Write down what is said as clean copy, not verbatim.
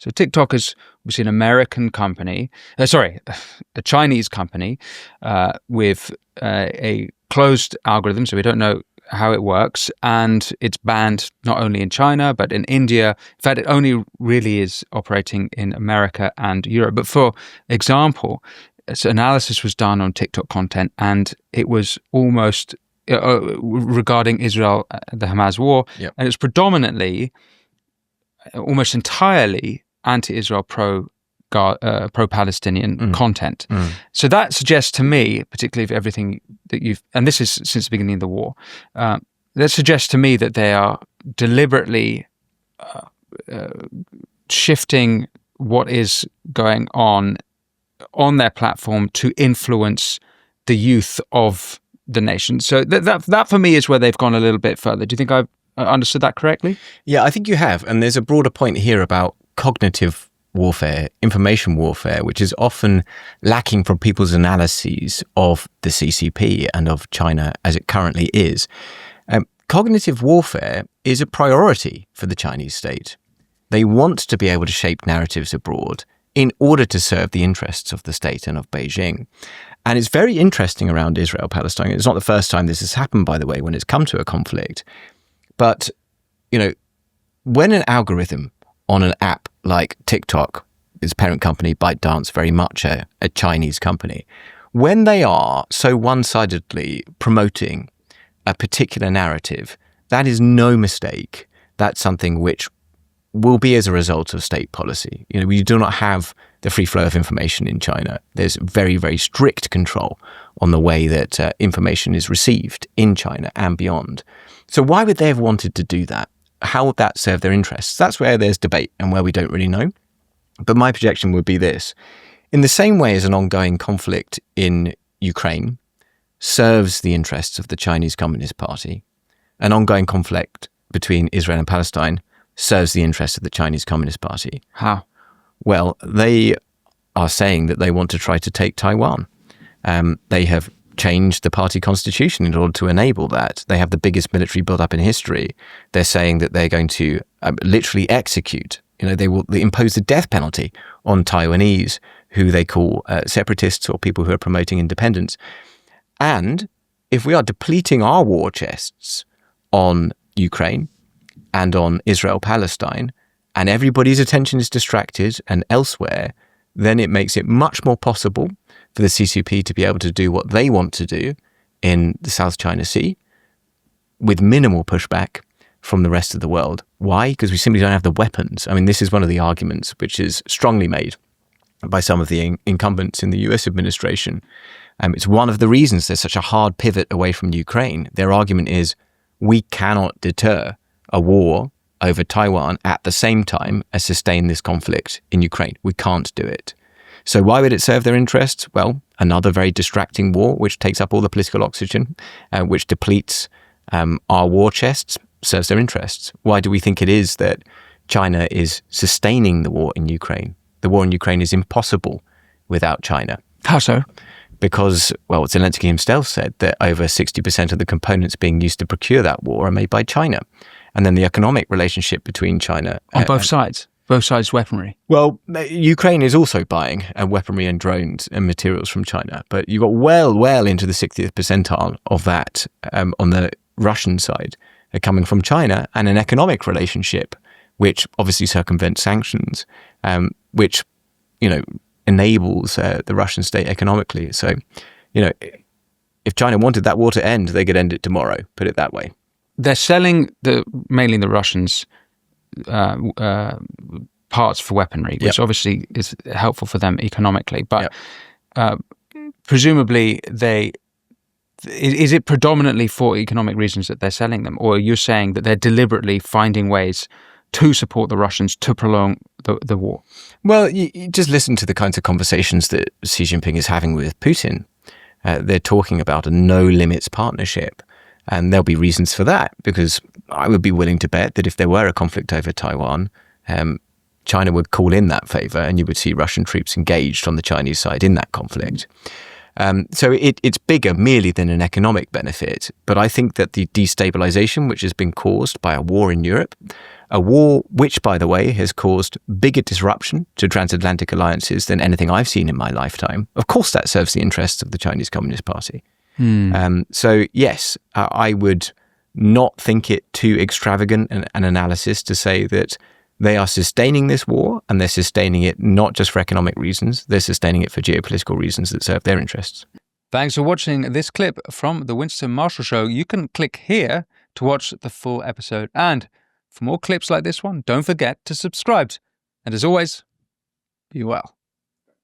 So TikTok is obviously an American company, a Chinese company with a closed algorithm, so we don't know how it works, and it's banned not only in China but in India. In fact, it only really is operating in America and Europe. But for example, analysis was done on TikTok content, and it was almost regarding Israel, the Hamas war, Yep. and it's predominantly, almost entirely anti-Israel, pro-Palestinian content. So that suggests to me, particularly for everything that and this is since the beginning of the war, that suggests to me that they are deliberately shifting what is going on their platform to influence the youth of the nation. So that for me is where they've gone a little bit further. Do you think I've understood that correctly? Yeah, I think you have. And there's a broader point here about cognitive warfare, information warfare, which is often lacking from people's analyses of the CCP and of China as it currently is. Cognitive warfare is a priority for the Chinese state. They want to be able to shape narratives abroad in order to serve the interests of the state and of Beijing. And it's very interesting around Israel-Palestine. It's not the first time this has happened, by the way, when it's come to a conflict. But, when an algorithm on an app like TikTok, its parent company, ByteDance, very much a Chinese company, when they are so one-sidedly promoting a particular narrative, that is no mistake. That's something which will be as a result of state policy. We do not have the free flow of information in China. There's very, very strict control on the way that information is received in China and beyond. So why would they have wanted to do that? How would that serve their interests? That's where there's debate and where we don't really know. But my projection would be this. In the same way as an ongoing conflict in Ukraine serves the interests of the Chinese Communist Party, an ongoing conflict between Israel and Palestine serves the interests of the Chinese Communist Party. How? Well, they are saying that they want to try to take Taiwan. They have changed the party constitution in order to enable that. They have the biggest military build-up in history. They're saying that they're going to literally execute. They will impose the death penalty on Taiwanese who they call separatists or people who are promoting independence. And if we are depleting our war chests on Ukraine and on Israel-Palestine, and everybody's attention is distracted and elsewhere, then it makes it much more possible for the CCP to be able to do what they want to do in the South China Sea with minimal pushback from the rest of the world. Why? Because we simply don't have the weapons. I mean, this is one of the arguments which is strongly made by some of the incumbents in the US administration. It's one of the reasons there's such a hard pivot away from Ukraine. Their argument is we cannot deter a war over Taiwan at the same time as sustain this conflict in Ukraine. We can't do it. So why would it serve their interests? Well, another very distracting war, which takes up all the political oxygen, which depletes our war chests, serves their interests. Why do we think it is that China is sustaining the war in Ukraine? The war in Ukraine is impossible without China. How so? Because, well, Zelensky himself said that over 60% of the components being used to procure that war are made by China. And then the economic relationship between China... On both sides? Both sides' weaponry? Well, Ukraine is also buying weaponry and drones and materials from China. But you got well into the 60th percentile of that on the Russian side coming from China, and an economic relationship which obviously circumvents sanctions, which, enables the Russian state economically. So, if China wanted that war to end, they could end it tomorrow, put it that way. They're selling mainly the Russians parts for weaponry, which obviously is helpful for them economically. But presumably is it predominantly for economic reasons that they're selling them? Or you're saying that they're deliberately finding ways to support the Russians to prolong the war? Well, you just listen to the kinds of conversations that Xi Jinping is having with Putin. They're talking about a no-limits partnership. And there'll be reasons for that, because I would be willing to bet that if there were a conflict over Taiwan, China would call in that favor and you would see Russian troops engaged on the Chinese side in that conflict. So it's bigger merely than an economic benefit. But I think that the destabilization which has been caused by a war in Europe A war which, by the way, has caused bigger disruption to transatlantic alliances than anything I've seen in my lifetime. Of course, that serves the interests of the Chinese Communist Party. So, yes, I would not think it too extravagant an analysis to say that they are sustaining this war, and they're sustaining it not just for economic reasons, they're sustaining it for geopolitical reasons that serve their interests. Thanks for watching this clip from The Winston Marshall Show. You can click here to watch the full episode. And for more clips like this one, don't forget to subscribe. And as always, be well.